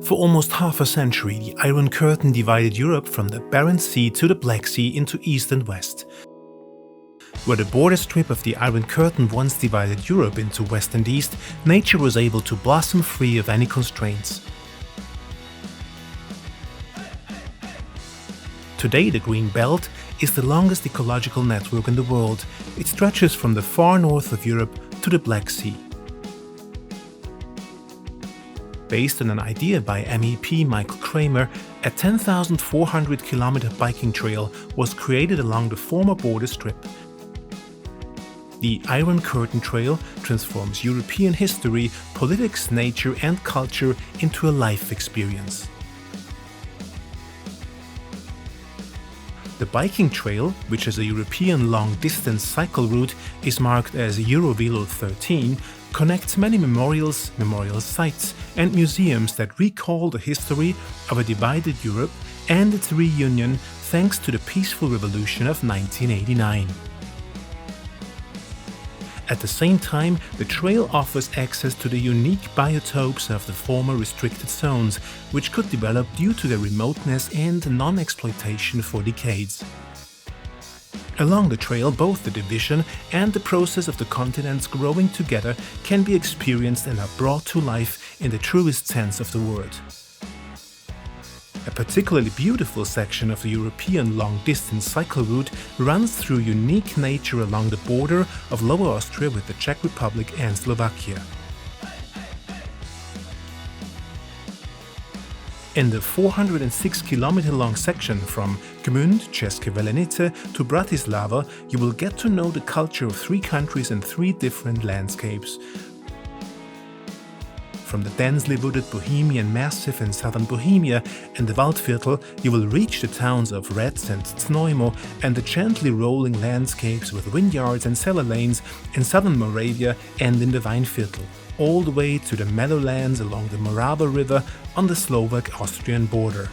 For almost half a century, the Iron Curtain divided Europe from the Barents Sea to the Black Sea into east and west. Where the border strip of the Iron Curtain once divided Europe into west and east, nature was able to blossom free of any constraints. Today, the Green Belt is the longest ecological network in the world. It stretches from the far north of Europe to the Black Sea. Based on an idea by MEP Michael Cramer, a 10,400-kilometer biking trail was created along the former border strip. The Iron Curtain Trail transforms European history, politics, nature and culture into a life experience. The biking trail, which is a European long-distance cycle route, is marked as Eurovelo 13, connects many memorials, memorial sites and museums that recall the history of a divided Europe and its reunion thanks to the peaceful revolution of 1989. At the same time, the trail offers access to the unique biotopes of the former restricted zones, which could develop due to their remoteness and non-exploitation for decades. Along the trail, both the division and the process of the continents growing together can be experienced and are brought to life in the truest sense of the word. A particularly beautiful section of the European long-distance cycle route runs through unique nature along the border of Lower Austria with the Czech Republic and Slovakia. In the 406-kilometer-long section from Gmünd, České Velenice to Bratislava, you will get to know the culture of three countries and three different landscapes. From the densely wooded Bohemian Massif in southern Bohemia and the Waldviertel, you will reach the towns of Retz and Znojmo and the gently rolling landscapes with vineyards and cellar lanes in southern Moravia and in the Weinviertel, all the way to the meadowlands along the Morava River on the Slovak-Austrian border.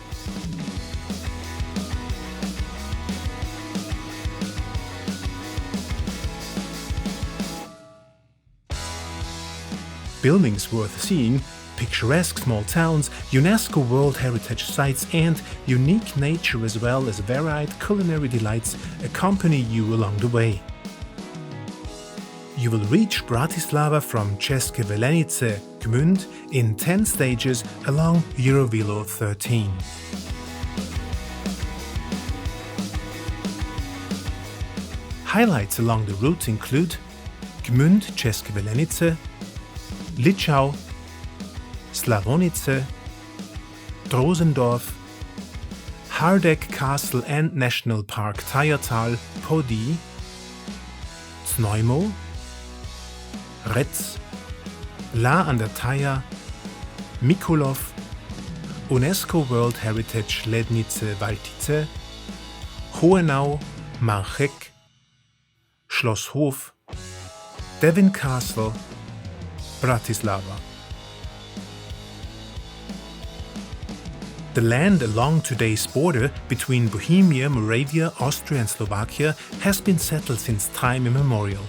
Buildings worth seeing, picturesque small towns, UNESCO World Heritage Sites and unique nature as well as varied culinary delights accompany you along the way. You will reach Bratislava from České Velenice, Gmünd, in 10 stages along Eurovelo 13. Highlights along the route include Gmünd, České Velenice, Ličau, Slavonice, Drosendorf, Hardegg Castle and National Park Tajertal, Podie, Znojmo, Retz, La an der Thaya, Mikulov, UNESCO World Heritage Lednice Valtice, Hohenau, Marchek, Schloss Hof, Devin Castle, Bratislava. The land along today's border between Bohemia, Moravia, Austria and Slovakia has been settled since time immemorial.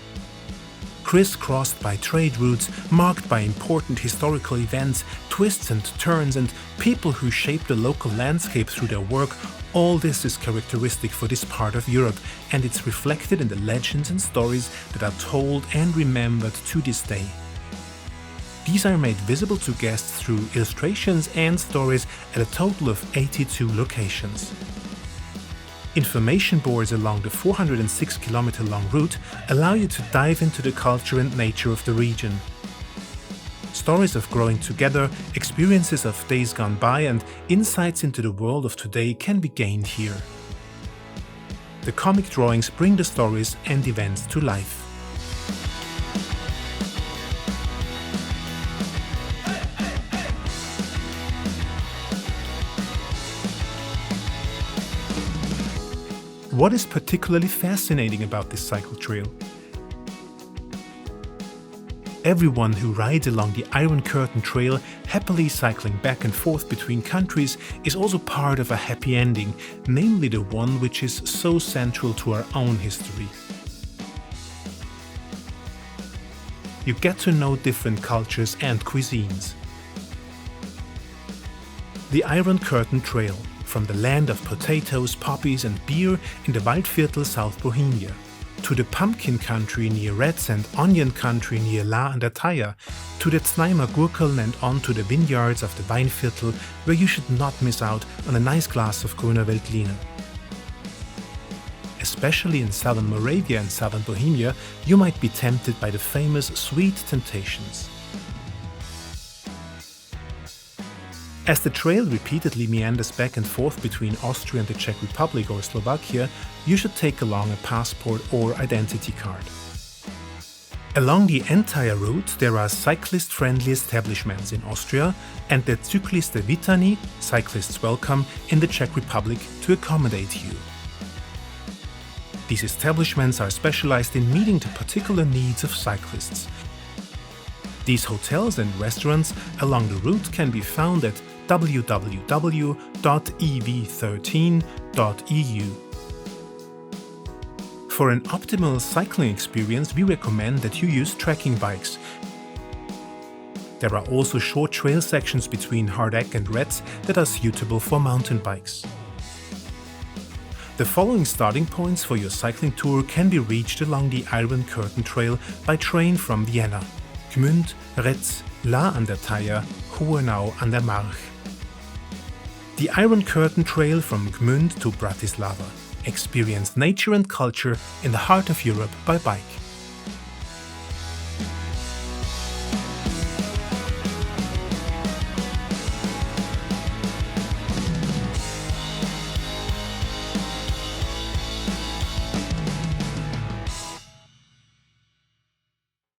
Crisscrossed by trade routes, marked by important historical events, twists and turns and people who shape the local landscape through their work, all this is characteristic for this part of Europe and it's reflected in the legends and stories that are told and remembered to this day. These are made visible to guests through illustrations and stories at a total of 82 locations. Information boards along the 406-kilometer-long route allow you to dive into the culture and nature of the region. Stories of growing together, experiences of days gone by and insights into the world of today can be gained here. The comic drawings bring the stories and events to life. What is particularly fascinating about this cycle trail? Everyone who rides along the Iron Curtain Trail, happily cycling back and forth between countries, is also part of a happy ending, namely the one which is so central to our own history. You get to know different cultures and cuisines. The Iron Curtain Trail, from the land of potatoes, poppies and beer in the Waldviertel, South Bohemia, to the pumpkin country near Retz and onion country near La an der Thaya, to the Znaimer Gurkeln and on to the vineyards of the Weinviertel, where you should not miss out on a nice glass of Grüner Veltliner. Especially in southern Moravia and southern Bohemia, you might be tempted by the famous sweet temptations. As the trail repeatedly meanders back and forth between Austria and the Czech Republic or Slovakia, you should take along a passport or identity card. Along the entire route there are cyclist-friendly establishments in Austria and the Cykliste Vítání, cyclists welcome, in the Czech Republic to accommodate you. These establishments are specialized in meeting the particular needs of cyclists. These hotels and restaurants along the route can be found at www.ev13.eu. For an optimal cycling experience, we recommend that you use trekking bikes. There are also short trail sections between Hardegg and Retz that are suitable for mountain bikes. The following starting points for your cycling tour can be reached along the Iron Curtain Trail by train from Vienna: Gmünd, Retz, La an der Thaya, Hohenau an der March. The Iron Curtain Trail from Gmünd to Bratislava. Experience nature and culture in the heart of Europe by bike.